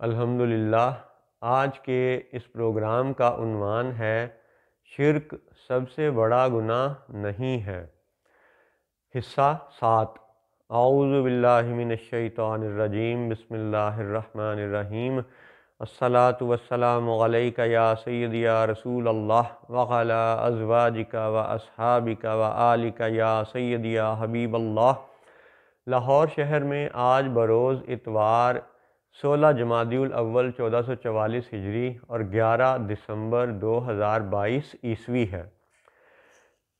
الحمدللہ آج کے اس پروگرام کا عنوان ہے شرک سب سے بڑا گناہ نہیں ہے۔ حصہ 7۔ اعوذ باللہ من الشیطان الرجیم، بسم اللہ الرحمن الرحیم۔ الصلاۃ والسلام علیک یا سیدی یا رسول اللہ وعلی ازواجک و اصحابک و آلک یا سیدی یا حبیب اللہ۔ لاہور شہر میں آج بروز اتوار 16 جمادی الاول 1444 ہجری اور 11 دسمبر 2022 عیسوی ہے۔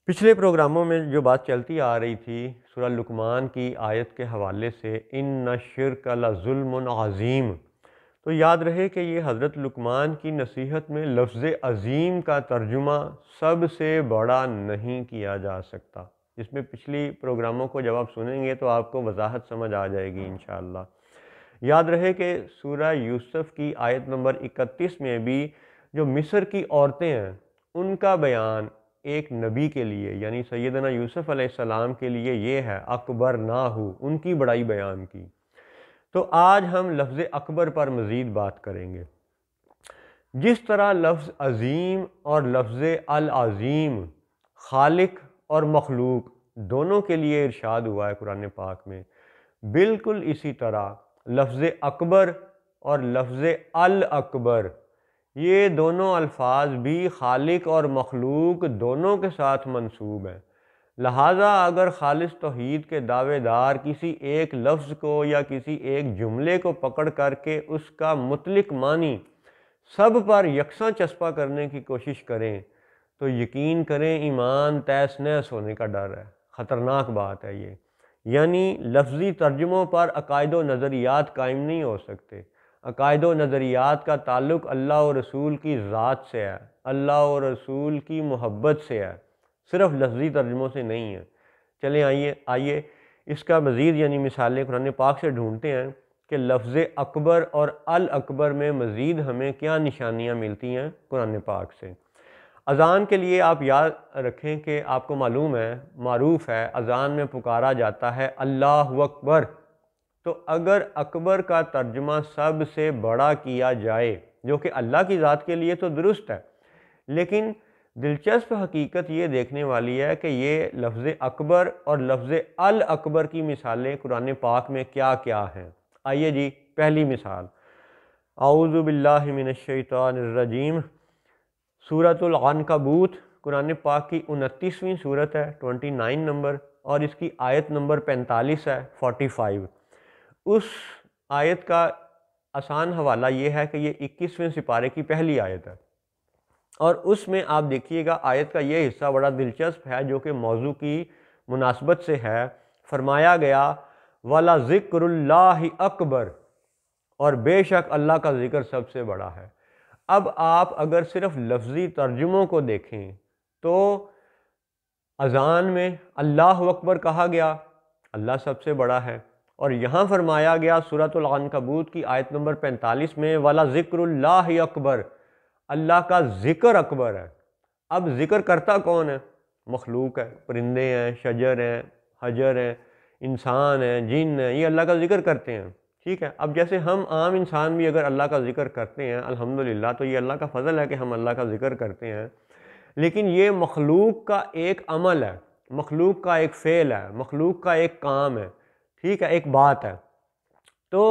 پچھلے پروگراموں میں جو بات چلتی آ رہی تھی سورہ لقمان کی آیت کے حوالے سے ان الشرک لظلم عظیم، تو یاد رہے کہ یہ حضرت لقمان کی نصیحت میں لفظ عظیم کا ترجمہ سب سے بڑا نہیں کیا جا سکتا۔ اس میں پچھلی پروگراموں کو جب آپ سنیں گے تو آپ کو وضاحت سمجھ آ جائے گی انشاءاللہ۔ یاد رہے کہ سورہ یوسف کی آیت نمبر 31 میں بھی جو مصر کی عورتیں ہیں ان کا بیان ایک نبی کے لیے یعنی سیدنا یوسف علیہ السلام کے لیے یہ ہے اکبر نہ ہو، ان کی بڑائی بیان کی۔ تو آج ہم لفظ اکبر پر مزید بات کریں گے۔ جس طرح لفظ عظیم اور لفظ العظیم خالق اور مخلوق دونوں کے لیے ارشاد ہوا ہے قرآن پاک میں، بالکل اسی طرح لفظ اکبر اور لفظ الاکبر یہ دونوں الفاظ بھی خالق اور مخلوق دونوں کے ساتھ منسوب ہیں۔ لہٰذا اگر خالص توحید کے دعوے دار کسی ایک لفظ کو یا کسی ایک جملے کو پکڑ کر کے اس کا مطلق معنی سب پر یکساں چسپاں کرنے کی کوشش کریں تو یقین کریں ایمان تیس نیس ہونے کا ڈر ہے۔ خطرناک بات ہے یہ، یعنی لفظی ترجموں پر عقائد و نظریات قائم نہیں ہو سکتے۔ عقائد و نظریات کا تعلق اللہ و رسول کی ذات سے ہے، اللہ و رسول کی محبت سے ہے، صرف لفظی ترجموں سے نہیں ہے۔ چلیں آئیے اس کا مزید یعنی مثالیں قرآن پاک سے ڈھونڈتے ہیں کہ لفظ اکبر اور الاکبر میں مزید ہمیں کیا نشانیاں ملتی ہیں قرآن پاک سے۔ اذان کے لیے آپ یاد رکھیں کہ آپ کو معروف ہے اذان میں پکارا جاتا ہے اللہ اکبر، تو اگر اکبر کا ترجمہ سب سے بڑا کیا جائے جو کہ اللہ کی ذات کے لیے تو درست ہے، لیکن دلچسپ حقیقت یہ دیکھنے والی ہے کہ یہ لفظ اکبر اور لفظ الاکبر کی مثالیں قرآن پاک میں کیا کیا ہیں۔ آئیے جی، پہلی مثال، اعوذ باللہ من الشیطان الرجیم، سورۃ العنکبوت قرآن پاک کی 29ویں سورت ہے، 29 نمبر، اور اس کی آیت نمبر 45 ہے، 45۔ اس آیت کا آسان حوالہ یہ ہے کہ یہ 21ویں سپارے کی پہلی آیت ہے، اور اس میں آپ دیکھیے گا آیت کا یہ حصہ بڑا دلچسپ ہے جو کہ موضوع کی مناسبت سے ہے۔ فرمایا گیا وَلَذِكْرُ اللَّهِ أَكْبَرُ، اور بے شک اللہ کا ذکر سب سے بڑا ہے۔ اب آپ اگر صرف لفظی ترجموں کو دیکھیں تو اذان میں اللہ اکبر کہا گیا، اللہ سب سے بڑا ہے، اور یہاں فرمایا گیا سورۃ العنکبوت کی آیت نمبر 45 میں وَلَذِكْرُ اللَّهِ أَكْبَرُ، اللہ کا ذکر اکبر ہے۔ اب ذکر کرتا کون ہے؟ مخلوق ہے، پرندے ہیں، شجر ہیں، حجر ہیں، انسان ہیں، جن ہیں، یہ اللہ کا ذکر کرتے ہیں، ٹھیک ہے۔ اب جیسے ہم عام انسان بھی اگر اللہ کا ذکر کرتے ہیں الحمدللہ تو یہ اللہ کا فضل ہے کہ ہم اللہ کا ذکر کرتے ہیں، لیکن یہ مخلوق کا ایک عمل ہے، مخلوق کا ایک فعل ہے، مخلوق کا ایک کام ہے، ٹھیک ہے، ایک بات ہے۔ تو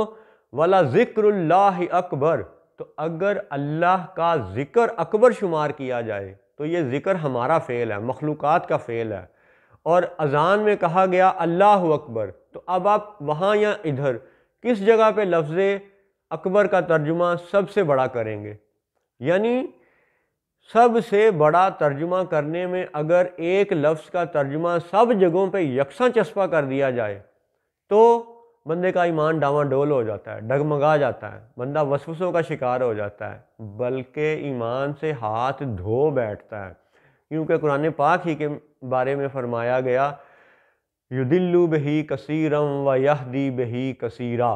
وَلَذِكْرُ اللَّهِ أَكْبَرُ، تو اگر اللہ کا ذکر اکبر شمار کیا جائے تو یہ ذکر ہمارا فعل ہے، مخلوقات کا فعل ہے، اور اذان میں کہا گیا اللہ اکبر، تو اب آپ وہاں یا ادھر کس جگہ پہ لفظ اکبر کا ترجمہ سب سے بڑا کریں گے؟ یعنی سب سے بڑا ترجمہ کرنے میں اگر ایک لفظ کا ترجمہ سب جگہوں پہ یکساں چسپاں کر دیا جائے تو بندے کا ایمان ڈاواں ڈول ہو جاتا ہے، ڈگمگا جاتا ہے، بندہ وسوسوں کا شکار ہو جاتا ہے، بلکہ ایمان سے ہاتھ دھو بیٹھتا ہے، کیونکہ قرآن پاک ہی کے بارے میں فرمایا گیا یُضِلُّ بِهِ كَثِيرًا وَيَهْدِي بِهِ كَثِيرًا،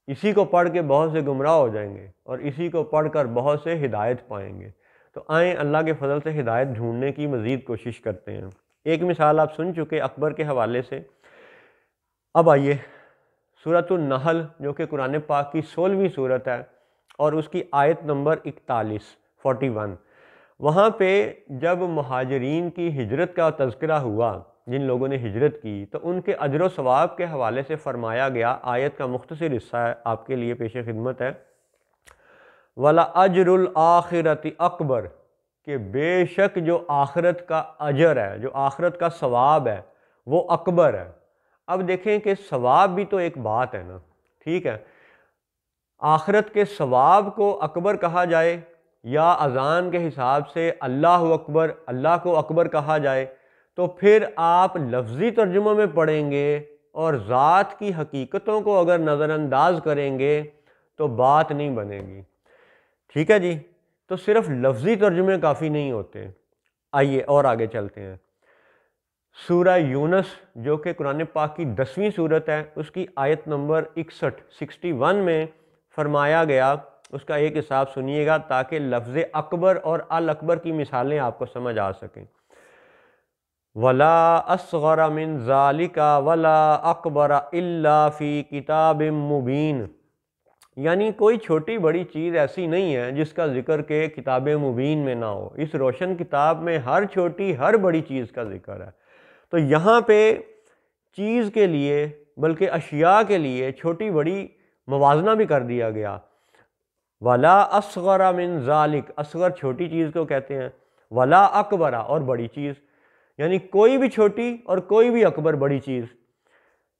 اسی کو پڑھ کے بہت سے گمراہ ہو جائیں گے اور اسی کو پڑھ کر بہت سے ہدایت پائیں گے۔ تو آئیں اللہ کے فضل سے ہدایت ڈھونڈنے کی مزید کوشش کرتے ہیں۔ ایک مثال آپ سن چکے اکبر کے حوالے سے، اب آئیے سورۃ النحل جو کہ قرآن پاک کی 16ویں سورت ہے، اور اس کی آیت نمبر 41 وہاں پہ جب مہاجرین کی ہجرت کا تذکرہ ہوا، جن لوگوں نے ہجرت کی، تو ان کے اجر و ثواب کے حوالے سے فرمایا گیا، آیت کا مختصر حصہ ہے آپ کے لیے پیش خدمت ہے، وَلَأَجْرُ الْآخِرَةِ أَكْبَرُ، کہ بے شک جو آخرت کا اجر ہے، جو آخرت کا ثواب ہے وہ اکبر ہے۔ اب دیکھیں کہ ثواب بھی تو ایک بات ہے نا، ٹھیک ہے، آخرت کے ثواب کو اکبر کہا جائے یا اذان کے حساب سے اللہ اکبر، اللہ کو اکبر کہا جائے، تو پھر آپ لفظی ترجمہ میں پڑھیں گے اور ذات کی حقیقتوں کو اگر نظر انداز کریں گے تو بات نہیں بنے گی، ٹھیک ہے جی۔ تو صرف لفظی ترجمے کافی نہیں ہوتے۔ آئیے اور آگے چلتے ہیں۔ سورہ یونس جو کہ قرآن پاک کی 10ویں سورت ہے، اس کی آیت نمبر 61 میں فرمایا گیا، اس کا ایک حساب سنیے گا تاکہ لفظ اکبر اور الاکبر کی مثالیں آپ کو سمجھ آ سکیں۔ وَلَا أَصْغَرَ مِن ذَلِكَ وَلَا أَكْبَرَ إِلَّا فِي كِتَابٍ مُبِينٍ، یعنی کوئی چھوٹی بڑی چیز ایسی نہیں ہے جس کا ذکر کہ کتاب مبین میں نہ ہو، اس روشن کتاب میں ہر چھوٹی ہر بڑی چیز کا ذکر ہے۔ تو یہاں پہ چیز کے لیے بلکہ اشیاء کے لیے چھوٹی بڑی موازنہ بھی کر دیا گیا۔ وَلَا أَصْغَرَ مِن ذَلِكَ، اصغر چھوٹی چیز کو کہتے ہیں، وَلَا أَكْبَرَ اور بڑی چیز، یعنی کوئی بھی چھوٹی اور کوئی بھی اکبر بڑی چیز،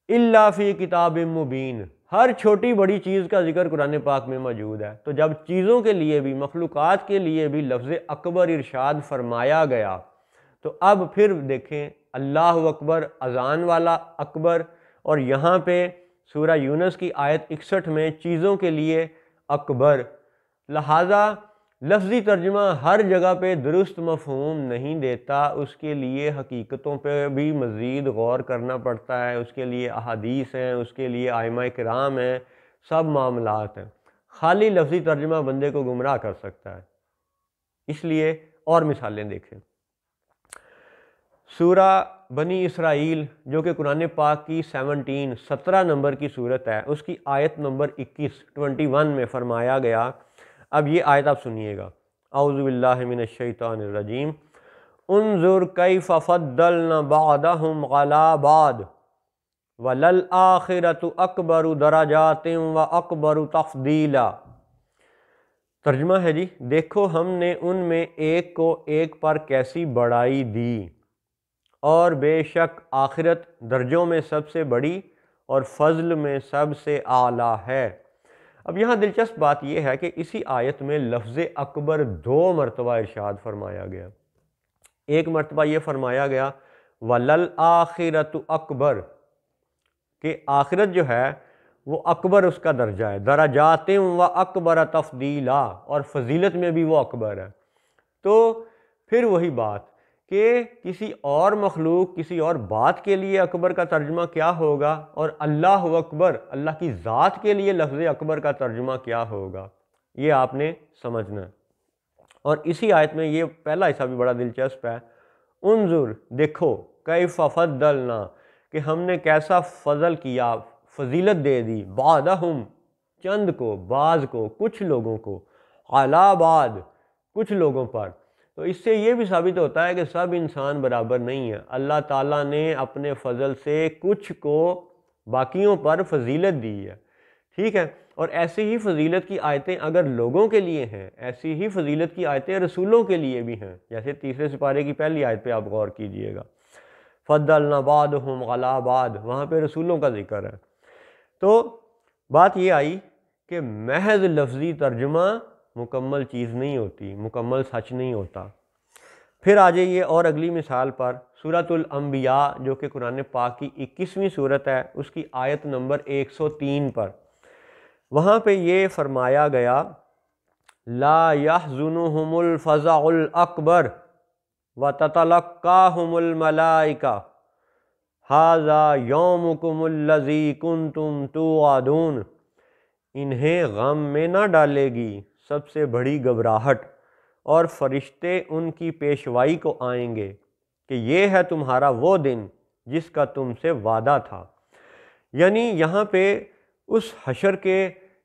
إِلَّا فِي كِتَابٍ مُبِينٍ، ہر چھوٹی بڑی چیز کا ذکر قرآن پاک میں موجود ہے۔ تو جب چیزوں کے لیے بھی، مخلوقات کے لیے بھی لفظ اکبر ارشاد فرمایا گیا، تو اب پھر دیکھیں اللہ اکبر، اذان والا اکبر، اور یہاں پہ سورہ یونس کی آیت 61 میں چیزوں کے لیے اکبر، لہٰذا لفظی ترجمہ ہر جگہ پہ درست مفہوم نہیں دیتا، اس کے لیے حقیقتوں پہ بھی مزید غور کرنا پڑتا ہے، اس کے لیے احادیث ہیں، اس کے لیے ائمہ کرام ہیں، سب معاملات ہیں۔ خالی لفظی ترجمہ بندے کو گمراہ کر سکتا ہے، اس لیے اور مثالیں دیکھیں۔ سورہ بنی اسرائیل جو کہ قرآن پاک کی 17 نمبر کی سورت ہے، اس کی آیت نمبر 21 میں فرمایا گیا، اب یہ آیت آپ سنیے گا، اعوذ باللہ من الشیطان الرجیم، انظر کیف فضلنا بعضهم علی بعض وللآخرۃ اکبر درجات واکبر تفضیلا۔ ترجمہ ہے جی، دیکھو ہم نے ان میں ایک کو ایک پر کیسی بڑائی دی، اور بے شک آخرت درجوں میں سب سے بڑی اور فضل میں سب سے اعلیٰ ہے۔ اب یہاں دلچسپ بات یہ ہے کہ اسی آیت میں لفظ اکبر 2 مرتبہ ارشاد فرمایا گیا۔ ایک مرتبہ یہ فرمایا گیا وَلَلْآخِرَةُ اکبر، کہ آخرت جو ہے وہ اکبر اس کا درجہ ہے، درجات و اکبر تفضیلا، اور فضیلت میں بھی وہ اکبر ہے۔ تو پھر وہی بات کہ کسی اور مخلوق، کسی اور بات کے لیے اکبر کا ترجمہ کیا ہوگا، اور اللہ اکبر، اللہ کی ذات کے لیے لفظ اکبر کا ترجمہ کیا ہوگا، یہ آپ نے سمجھنا ہے۔ اور اسی آیت میں یہ پہلا حصہ بھی بڑا دلچسپ ہے، انظر، دیکھو، کیف فضلنا، کہ ہم نے کیسا فضل کیا، فضیلت دے دی، بعضہم، چند کو، بعض کو، کچھ لوگوں کو، علی بعض، کچھ لوگوں پر۔ تو اس سے یہ بھی ثابت ہوتا ہے کہ سب انسان برابر نہیں ہیں، اللہ تعالیٰ نے اپنے فضل سے کچھ کو باقیوں پر فضیلت دی ہے، ٹھیک ہے۔ اور ایسی ہی فضیلت کی آیتیں اگر لوگوں کے لیے ہیں، ایسی ہی فضیلت کی آیتیں رسولوں کے لیے بھی ہیں، جیسے 3 سپارے کی پہلی آیت پہ آپ غور کیجئے گا، فضلنا بعضهم علی بعض، وہاں پہ رسولوں کا ذکر ہے۔ تو بات یہ آئی کہ محض لفظی ترجمہ مکمل چیز نہیں ہوتی، مکمل سچ نہیں ہوتا۔ پھر آ جائیے اور اگلی مثال پر، سورۃ الانبیاء جو کہ قرآن پاک کی 21ویں سورت ہے، اس کی آیت نمبر 103 پر، وہاں پہ یہ فرمایا گیا لا يحزنهم الفزع الاکبر وتتلقاهم الملائکہ ھذا یومکم الذی کنتم توعدون، انہیں غم میں نہ ڈالے گی سب سے بڑی گھبراہٹ، اور فرشتے ان کی پیشوائی کو آئیں گے کہ یہ ہے تمہارا وہ دن جس کا تم سے وعدہ تھا۔ یعنی یہاں پہ اس حشر کے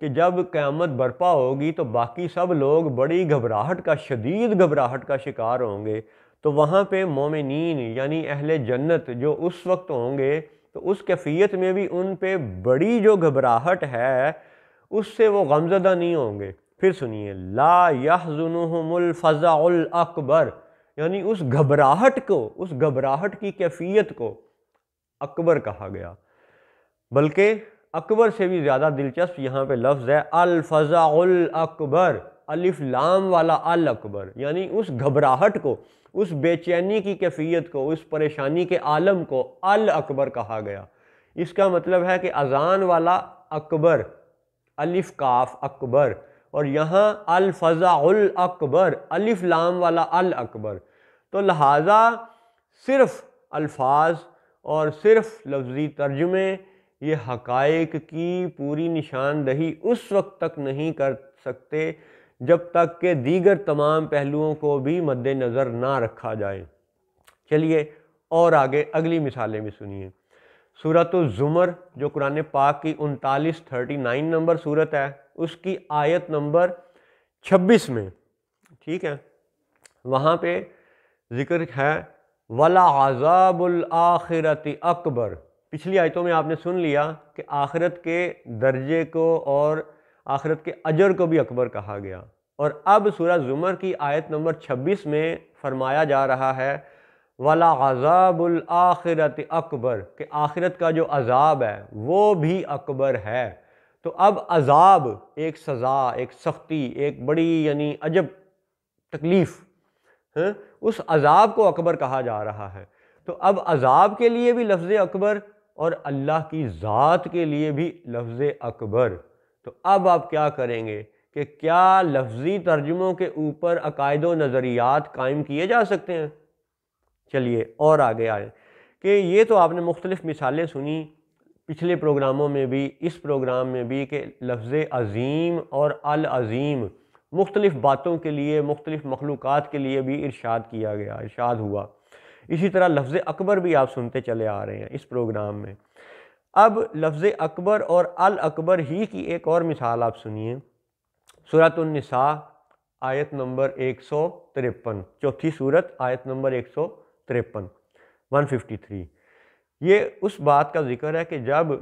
کہ جب قیامت برپا ہوگی تو باقی سب لوگ بڑی گھبراہٹ کا، شدید گھبراہٹ کا شکار ہوں گے، تو وہاں پہ مومنین یعنی اہل جنت جو اس وقت ہوں گے تو اس کیفیت میں بھی ان پہ بڑی جو گھبراہٹ ہے اس سے وہ غمزدہ نہیں ہوں گے۔ پھر سنیے، لا یحزنہم الفزع الاکبر، یعنی اس گھبراہٹ کو، اس گھبراہٹ کی کیفیت کو اکبر کہا گیا، بلکہ اکبر سے بھی زیادہ دلچسپ یہاں پہ لفظ ہے الفزع الاکبر، الف لام والا الاکبر، یعنی اس گھبراہٹ کو، اس بے چینی کی کیفیت کو، اس پریشانی کے عالم کو الاکبر کہا گیا۔ اس کا مطلب ہے کہ اذان والا اکبر، الف کاف اکبر، اور یہاں الفزع الاکبر، الف لام والا الاکبر، تو لہٰذا صرف الفاظ اور صرف لفظی ترجمے یہ حقائق کی پوری نشاندہی اس وقت تک نہیں کر سکتے جب تک کہ دیگر تمام پہلوؤں کو بھی مد نظر نہ رکھا جائے۔ چلیے اور آگے اگلی مثالیں بھی سنیے۔ سورۃ الزمر جو قرآن پاک کی 39 نمبر سورت ہے، اس کی آیت نمبر 26 میں، ٹھیک ہے، وہاں پہ ذکر ہے وَلَعَذَابُ الْآخِرَةِ اکبر۔ پچھلی آیتوں میں آپ نے سن لیا کہ آخرت کے درجے کو اور آخرت کے اجر کو بھی اکبر کہا گیا، اور اب سورہ زمر کی آیت نمبر 26 میں فرمایا جا رہا ہے وَلَعَذَابُ الْآخِرَةِ اکبر، کہ آخرت کا جو عذاب ہے وہ بھی اکبر ہے۔ تو اب عذاب ایک سزا، ایک سختی، ایک بڑی یعنی عجب تکلیف، اس عذاب کو اکبر کہا جا رہا ہے۔ تو اب عذاب کے لیے بھی لفظ اکبر اور اللہ کی ذات کے لیے بھی لفظ اکبر۔ تو اب آپ کیا کریں گے کہ کیا لفظی ترجموں کے اوپر عقائد و نظریات قائم کیے جا سکتے ہیں؟ چلیے اور آگے آئیں کہ یہ تو آپ نے مختلف مثالیں سنی پچھلے پروگراموں میں بھی، اس پروگرام میں بھی، کہ لفظ عظیم اور العظیم مختلف باتوں کے لیے، مختلف مخلوقات کے لیے بھی ارشاد کیا گیا، ارشاد ہوا۔ اسی طرح لفظ اکبر بھی آپ سنتے چلے آ رہے ہیں اس پروگرام میں۔ اب لفظ اکبر اور الاکبر ہی کی ایک اور مثال آپ سنیے، سورۃ النساء آیت نمبر 153، چوتھی سورت، آیت نمبر 153، 153۔ یہ اس بات کا ذکر ہے کہ جب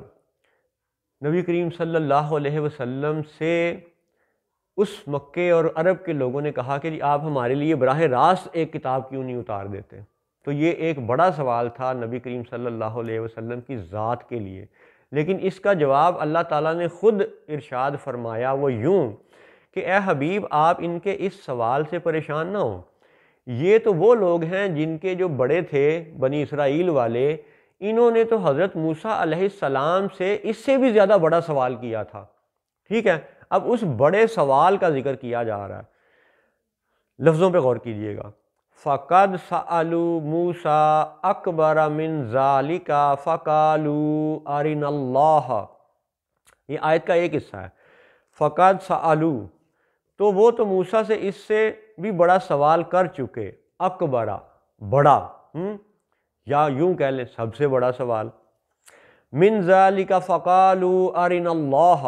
نبی کریم صلی اللہ علیہ وسلم سے اس مکے اور عرب کے لوگوں نے کہا کہ جی آپ ہمارے لیے براہ راست ایک کتاب کیوں نہیں اتار دیتے، تو یہ ایک بڑا سوال تھا نبی کریم صلی اللہ علیہ وسلم کی ذات کے لیے، لیکن اس کا جواب اللہ تعالیٰ نے خود ارشاد فرمایا، وہ یوں کہ اے حبیب آپ ان کے اس سوال سے پریشان نہ ہوں، یہ تو وہ لوگ ہیں جن کے جو بڑے تھے بنی اسرائیل والے، انہوں نے تو حضرت موسیٰ علیہ السلام سے اس سے بھی زیادہ بڑا سوال کیا تھا، ٹھیک ہے۔ اب اس بڑے سوال کا ذکر کیا جا رہا ہے، لفظوں پہ غور کیجئے گا، فَقَدْ سَأَلُوا مُوسَىٰ أَكْبَرَ مِنْ ذَلِكَ فَقَالُوا أَرِنَا اللَّهَ، یہ آیت کا ایک حصہ ہے۔ فَقَدْ سَأَلُوا، تو وہ تو موسیٰ سے اس سے بھی بڑا سوال کر چکے، اکبرہ بڑا، یا یوں کہہ لیں سب سے بڑا سوال، من ذالک فقالوا ارنا اللہ،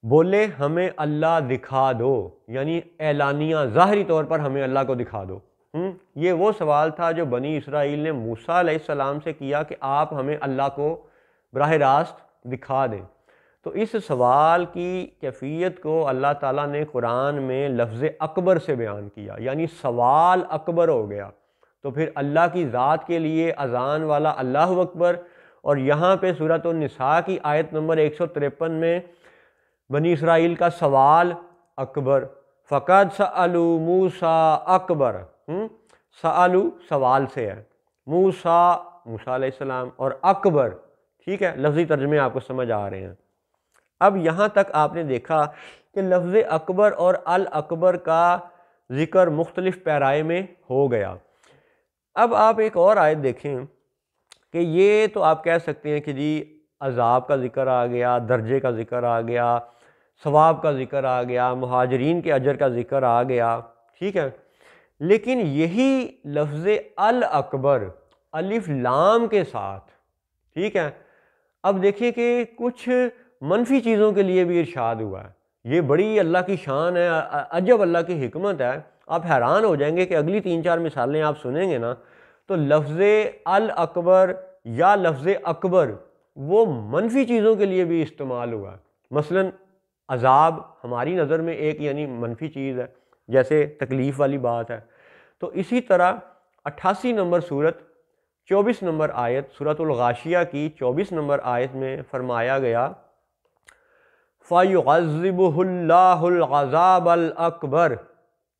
بولے ہمیں اللہ دکھا دو، یعنی اعلانیہ ظاہری طور پر ہمیں اللہ کو دکھا دو۔ یہ وہ سوال تھا جو بنی اسرائیل نے موسیٰ علیہ السلام سے کیا کہ آپ ہمیں اللہ کو براہ راست دکھا دیں۔ تو اس سوال کی کیفیت کو اللہ تعالیٰ نے قرآن میں لفظ اکبر سے بیان کیا، یعنی سوال اکبر ہو گیا۔ تو پھر اللہ کی ذات کے لیے اذان والا اللہ اکبر، اور یہاں پہ سورۃ النساء کی آیت نمبر 153 میں بنی اسرائیل کا سوال اکبر، فقد سألوا موسیٰ اکبر، سألوا سوال سے ہے، موسیٰ موسیٰ علیہ السلام، اور اکبر، ٹھیک ہے، لفظی ترجمے آپ کو سمجھ آ رہے ہیں۔ اب یہاں تک آپ نے دیکھا کہ لفظ اکبر اور الاکبر کا ذکر مختلف پیرائے میں ہو گیا۔ اب آپ ایک اور آیت دیکھیں کہ یہ تو آپ کہہ سکتے ہیں کہ جی عذاب کا ذکر آ گیا، درجے کا ذکر آ گیا، ثواب کا ذکر آ گیا، مہاجرین کے اجر کا ذکر آ گیا، ٹھیک ہے، لیکن یہی لفظ الاکبر الف لام کے ساتھ، ٹھیک ہے، اب دیکھیے کہ کچھ منفی چیزوں کے لیے بھی ارشاد ہوا ہے. یہ بڑی اللہ کی شان ہے، عجب اللہ کی حکمت ہے. آپ حیران ہو جائیں گے کہ اگلی 3-4 مثالیں آپ سنیں گے نا تو لفظ الاکبر یا لفظ اکبر وہ منفی چیزوں کے لیے بھی استعمال ہوا ہے. مثلا عذاب ہماری نظر میں ایک یعنی منفی چیز ہے، جیسے تکلیف والی بات ہے. تو اسی طرح 88 نمبر صورت 24 نمبر آیت سورۃ الغاشیہ کی 24 نمبر آیت میں فرمایا گیا فَيُعَذِّبُهُ اللَّهُ الْعَذَابَ الْأَكْبَرَ،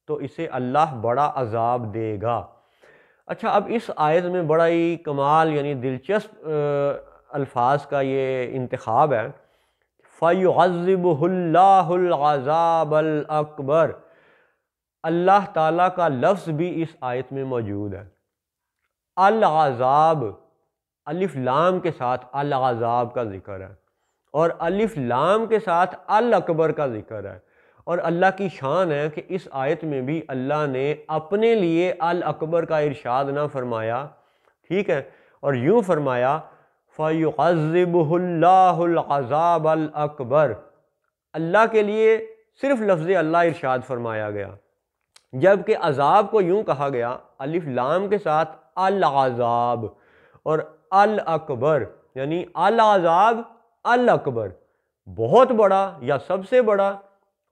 تو اسے اللہ بڑا عذاب دے گا. اچھا، اب اس آیت میں بڑا ہی کمال یعنی دلچسپ الفاظ کا یہ انتخاب ہے. فَيُعَذِّبُهُ اللَّهُ الْعَذَابَ الْأَكْبَرَ، اللہ تعالیٰ کا لفظ بھی اس آیت میں موجود ہے. العذاب الف لام کے ساتھ العذاب کا ذکر ہے، اور الف لام کے ساتھ الاکبر کا ذکر ہے. اور اللہ کی شان ہے کہ اس آیت میں بھی اللہ نے اپنے لیے الاکبر کا ارشاد نہ فرمایا، ٹھیک ہے، اور یوں فرمایا فَيُعَذِّبُهُ اللَّهُ الْعَذَابَ الْأَكْبَرَ. اللہ کے لیے صرف لفظ اللہ ارشاد فرمایا گیا، جبکہ عذاب کو یوں کہا گیا الف لام کے ساتھ العذاب، اور الاکبر یعنی العذاب الاکبر، بہت بڑا یا سب سے بڑا.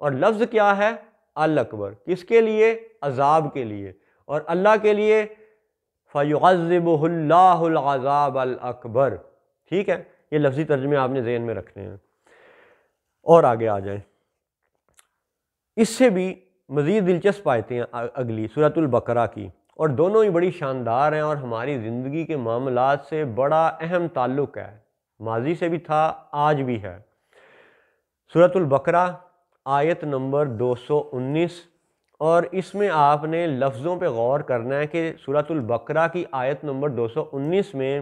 اور لفظ کیا ہے؟ الاکبر. کس کے لیے؟ عذاب کے لیے. اور اللہ کے لیے فَيُعَذِّبُهُ اللَّهُ الْعَذَابَ الْأَكْبَرَ. ٹھیک ہے، یہ لفظی ترجمے آپ نے ذہن میں رکھنے ہیں. اور آگے آ جائیں، اس سے بھی مزید دلچسپ آیتیں ہیں اگلی سورۃ البقرہ کی، اور دونوں ہی بڑی شاندار ہیں اور ہماری زندگی کے معاملات سے بڑا اہم تعلق ہے. ماضی سے بھی تھا، آج بھی ہے. سورۃ البقرہ آیت نمبر 219، اور اس میں آپ نے لفظوں پہ غور کرنا ہے کہ سورۃ البقرہ کی آیت نمبر 219 میں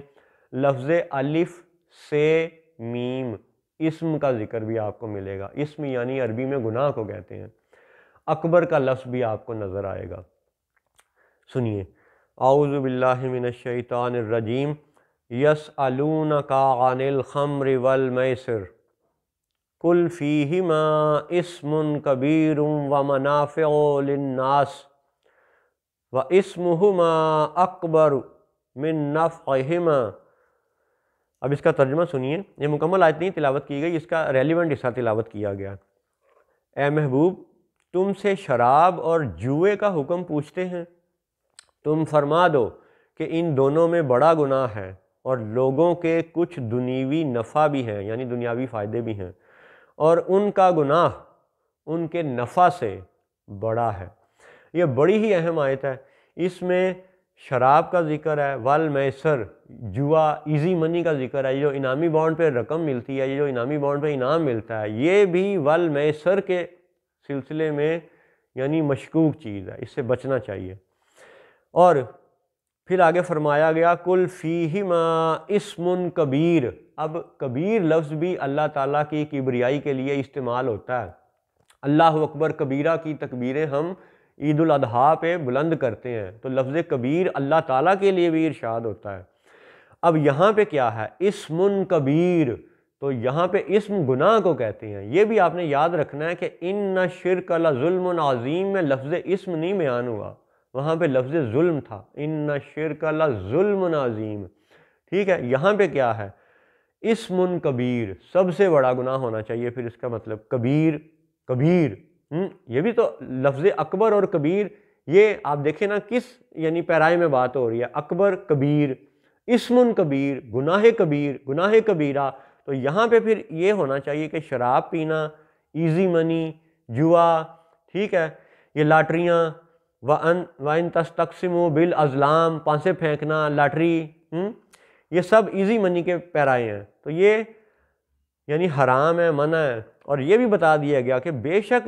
لفظ الف سے میم اسم کا ذکر بھی آپ کو ملے گا. اسم یعنی عربی میں گناہ کو کہتے ہیں. اکبر کا لفظ بھی آپ کو نظر آئے گا. سنیے، اعوذ باللہ من الشیطان الرجیم. یسألونک عن الخمر والمیسر قل فیہما اسم کبیر ومنافع للناس واسمہما اکبر من نفعہما. اب اس کا ترجمہ سنیے. یہ مکمل آیت نہیں تلاوت کی گئی، اس کا ریلیونٹ حصہ تلاوت کیا گیا. اے محبوب، تم سے شراب اور جوئے کا حکم پوچھتے ہیں، تم فرما دو کہ ان دونوں میں بڑا گناہ ہے اور لوگوں کے کچھ دنیوی نفع بھی ہیں، یعنی دنیاوی فائدے بھی ہیں، اور ان کا گناہ ان کے نفع سے بڑا ہے. یہ بڑی ہی اہم آیت ہے. اس میں شراب کا ذکر ہے، والمیسر جوا ایزی منی کا ذکر ہے. یہ جو انعامی بانڈ پہ رقم ملتی ہے، یہ جو انعامی بانڈ پہ انعام ملتا ہے، یہ بھی والمیسر کے سلسلے میں یعنی مشکوک چیز ہے، اس سے بچنا چاہیے. اور پھر آگے فرمایا گیا کل فیہما اسم کبیر. اب کبیر لفظ بھی اللہ تعالیٰ کی کبریائی کے لیے استعمال ہوتا ہے. اللہ اکبر کبیرہ کی تکبیریں ہم عید الاضحیٰ پہ بلند کرتے ہیں، تو لفظ کبیر اللہ تعالیٰ کے لیے بھی ارشاد ہوتا ہے. اب یہاں پہ کیا ہے؟ اسم کبیر. تو یہاں پہ اسم گناہ کو کہتے ہیں. یہ بھی آپ نے یاد رکھنا ہے کہ ان الشرک لظلم عظیم میں لفظ اسم نہیں بیان ہوا، وہاں پہ لفظ ظلم تھا. ان الشرک لظلم عظیم. ٹھیک ہے، یہاں پہ کیا ہے؟ اسم کبیر، سب سے بڑا گناہ ہونا چاہیے. پھر اس کا مطلب کبیر کبیر. یہ بھی تو لفظ اکبر اور کبیر، یہ آپ دیکھیں نا کس یعنی پیرائے میں بات ہو رہی ہے. اکبر کبیر، اسم کبیر، گناہ کبیر، گناہ کبیرہ. تو یہاں پہ پھر یہ ہونا چاہیے کہ شراب پینا، ایزی منی، جوا، ٹھیک ہے، یہ لاٹریاں، وَإِن تَسْتَقْسِمُوا بِالْأَزْلَامِ پانسے پھینکنا، لاٹری، یہ سب ایزی منی کے پیرائے ہیں. تو یہ یعنی حرام ہے، منع ہے. اور یہ بھی بتا دیا گیا کہ بے شک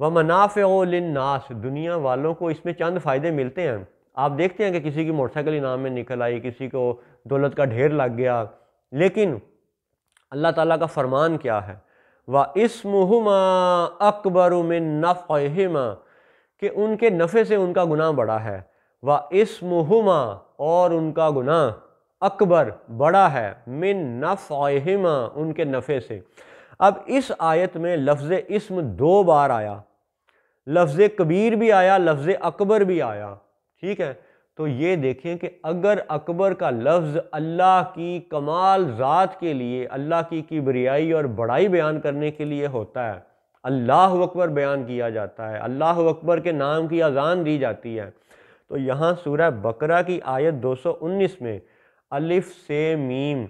وَمَنَافِعُ لِلنَّاسِ دنیا والوں کو اس میں چند فائدے ملتے ہیں. آپ دیکھتے ہیں کہ کسی کی موٹر سائیکل انعام میں نکل آئی، کسی کو دولت کا ڈھیر لگ گیا، لیکن اللہ تعالیٰ کا فرمان کیا ہے؟ وَإِسْمُهُمَا أَكْبَرُ مِن نَفْعِهِمَا کہ ان کے نفع سے ان کا گناہ بڑا ہے. وَإِسْمُهُمَا اور ان کا گناہ اکبر بڑا ہے، من نفعہما ان کے نفع سے۔ اب اس آیت میں لفظ اسم 2 بار آیا، لفظ کبیر بھی آیا، لفظ اکبر بھی آیا، ٹھیک ہے۔ تو یہ دیکھیں کہ اگر اکبر کا لفظ اللہ کی کمال ذات کے لیے، اللہ کی کبریائی اور بڑائی بیان کرنے کے لیے ہوتا ہے، اللہ اکبر بیان کیا جاتا ہے، اللہ اکبر کے نام کی اذان دی جاتی ہے، تو یہاں سورہ بقرہ کی آیت 219 میں الف سے میم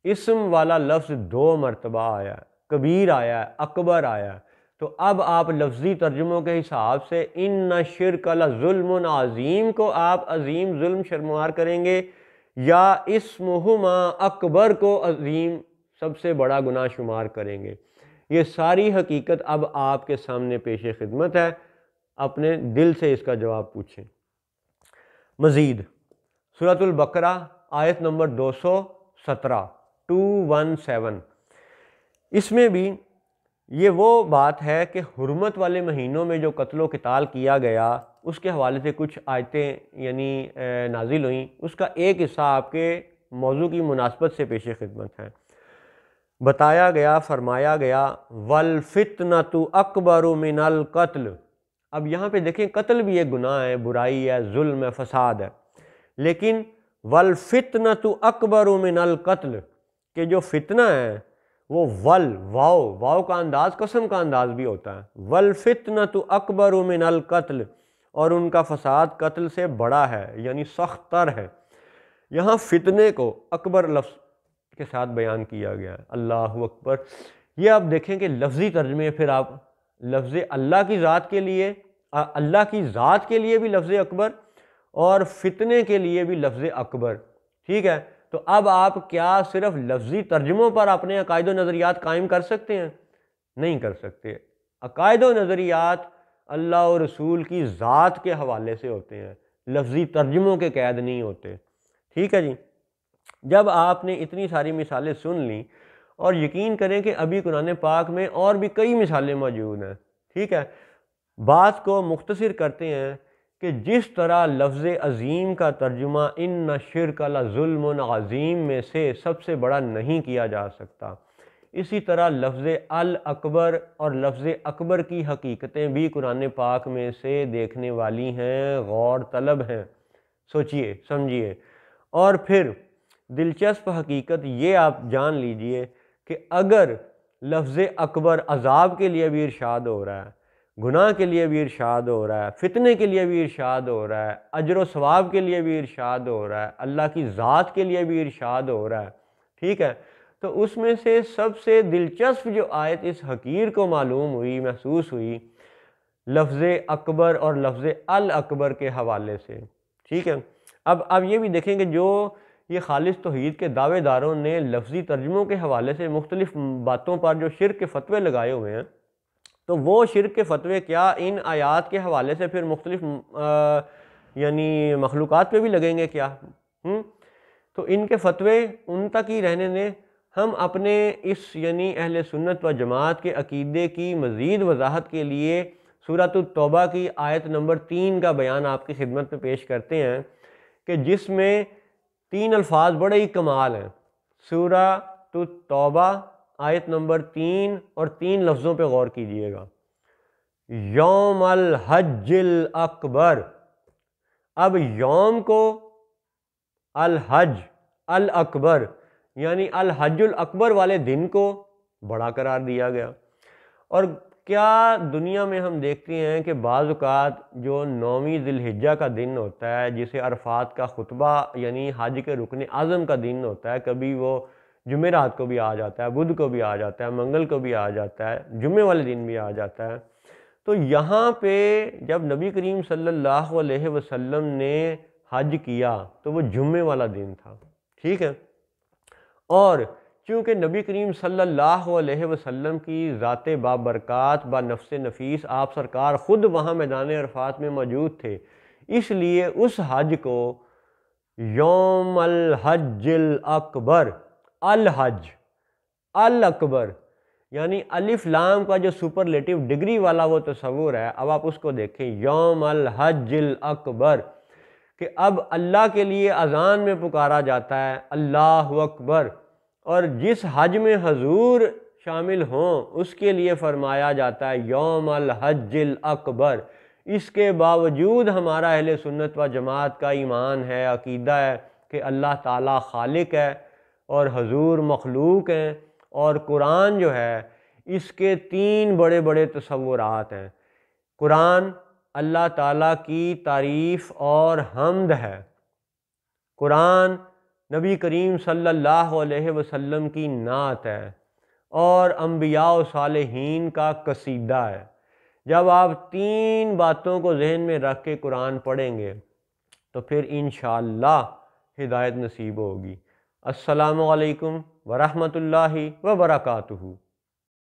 اسم والا لفظ 2 مرتبہ آیا ہے، کبیر آیا ہے، اکبر آیا ہے۔ تو اب آپ لفظی ترجموں کے حساب سے ان شرک لظلم عظیم کو آپ عظیم ظلم شمار کریں گے، یا اسمہما اکبر کو عظیم سب سے بڑا گناہ شمار کریں گے؟ یہ ساری حقیقت اب آپ کے سامنے پیش خدمت ہے، اپنے دل سے اس کا جواب پوچھیں۔ مزید سورۃ البقرہ آیت نمبر 217 217، اس میں بھی یہ وہ بات ہے کہ حرمت والے مہینوں میں جو قتل و قتال کیا گیا اس کے حوالے سے کچھ آیتیں یعنی نازل ہوئیں، اس کا ایک حصہ آپ کے موضوع کی مناسبت سے پیش خدمت ہے۔ بتایا گیا، فرمایا گیا وَالْفِتْنَةُ أَكْبَرُ مِنَ الْقَتْلِ۔ اب یہاں پہ دیکھیں قتل بھی ایک گناہ ہے، برائی ہے، ظلم ہے، فساد ہے، لیکن وَالْفِتْنَةُ أَكْبَرُ مِنَ الْقَتْلِ کہ جو فتنہ ہے وہ واو کا انداز قسم کا انداز بھی ہوتا ہے، وَالْفِتْنَةُ أَكْبَرُ مِنَ الْقَتْلِ، اور ان کا فساد قتل سے بڑا ہے یعنی سخت تر ہے۔ یہاں فتنے کو اکبر لفظ کے ساتھ بیان کیا گیا ہے، اللہ اکبر۔ یہ آپ دیکھیں کہ لفظی ترجمے، پھر آپ لفظ اللہ کی ذات کے لیے، اللہ کی ذات کے لیے بھی لفظ اکبر اور فتنے کے لیے بھی لفظ اکبر، ٹھیک ہے۔ تو اب آپ کیا صرف لفظی ترجموں پر اپنے عقائد و نظریات قائم کر سکتے ہیں؟ نہیں کر سکتے۔ عقائد و نظریات اللہ اور رسول کی ذات کے حوالے سے ہوتے ہیں، لفظی ترجموں کے قید نہیں ہوتے، ٹھیک ہے جی۔ جب آپ نے اتنی ساری مثالیں سن لیں، اور یقین کریں کہ ابھی قرآن پاک میں اور بھی کئی مثالیں موجود ہیں، ٹھیک ہے، بات کو مختصر کرتے ہیں کہ جس طرح لفظ عظیم کا ترجمہ ان شرک لظلم عظیم میں سے سب سے بڑا نہیں کیا جا سکتا، اسی طرح لفظ الاکبر اور لفظ اکبر کی حقیقتیں بھی قرآن پاک میں سے دیکھنے والی ہیں، غور طلب ہیں، سوچئے سمجھیے۔ اور پھر دلچسپ حقیقت یہ آپ جان لیجئے کہ اگر لفظ اکبر عذاب کے لیے بھی ارشاد ہو رہا ہے، گناہ کے لیے بھی ارشاد ہو رہا ہے، فتنے کے لیے بھی ارشاد ہو رہا ہے، اجر و ثواب کے لیے بھی ارشاد ہو رہا ہے، اللہ کی ذات کے لیے بھی ارشاد ہو رہا ہے، ٹھیک ہے، تو اس میں سے سب سے دلچسپ جو آیت اس حقیر کو معلوم ہوئی، محسوس ہوئی، لفظ اکبر اور لفظ الاکبر کے حوالے سے، ٹھیک ہے۔ اب یہ بھی دیکھیں کہ جو یہ خالص توحید کے دعوے داروں نے لفظی ترجموں کے حوالے سے مختلف باتوں پر جو شرک کے فتوے لگائے ہوئے ہیں، تو وہ شرک کے فتوے کیا ان آیات کے حوالے سے پھر مختلف یعنی مخلوقات پہ بھی لگیں گے کیا؟ تو ان کے فتوے ان تک ہی رہنے دیں، ہم اپنے اس یعنی اہل سنت و جماعت کے عقیدے کی مزید وضاحت کے لیے سورۃ التوبہ کی آیت نمبر 3 کا بیان آپ کی خدمت میں پیش کرتے ہیں کہ جس میں 3 الفاظ بڑے ہی کمال ہیں۔ سورۃ التوبہ آیت نمبر 3 اور 3 لفظوں پہ غور کیجئے گا، یوم الحج الاکبر۔ اب یوم کو الحج الاکبر یعنی الحج الاکبر والے دن کو بڑا قرار دیا گیا۔ اور کیا دنیا میں ہم دیکھتے ہیں کہ بعض اوقات جو 9ویں ذی الحجہ کا دن ہوتا ہے، جسے عرفات کا خطبہ یعنی حج کے رکن اعظم کا دن ہوتا ہے، کبھی وہ جمعرات کو بھی آ جاتا ہے، بدھ کو بھی آ جاتا ہے، منگل کو بھی آ جاتا ہے، جمعے والے دن بھی آ جاتا ہے، تو یہاں پہ جب نبی کریم صلی اللہ علیہ وسلم نے حج کیا تو وہ جمعے والا دن تھا، ٹھیک ہے۔ اور چونکہ نبی کریم صلی اللہ علیہ وسلم کی ذات بابرکات با نفس نفیس آپ سرکار خود وہاں میدان عرفات میں موجود تھے، اس لیے اس حج کو یوم الحج الاکبر، الحج الاکبر یعنی الف لام کا جو سپرلیٹو ڈگری والا وہ تصور ہے، اب آپ اس کو دیکھیں، یوم الحج الاکبر، کہ اب اللہ کے لیے اذان میں پکارا جاتا ہے اللہ اکبر، اور جس حج میں حضور شامل ہوں اس کے لیے فرمایا جاتا ہے یوم الحج الاکبر۔ اس کے باوجود ہمارا اہل سنت و جماعت کا ایمان ہے، عقیدہ ہے کہ اللہ تعالیٰ خالق ہے اور حضور مخلوق ہیں، اور قرآن جو ہے اس کے 3 بڑے بڑے تصورات ہیں۔ قرآن اللہ تعالیٰ کی تعریف اور حمد ہے، قرآن نبی کریم صلی اللہ علیہ وسلم کی نعت ہے، اور انبیاء و صالحین کا قصیدہ ہے۔ جب آپ 3 باتوں کو ذہن میں رکھ کے قرآن پڑھیں گے تو پھر انشاءاللہ ہدایت نصیب ہوگی۔ السلام علیکم ورحمۃ اللہ وبرکاتہ۔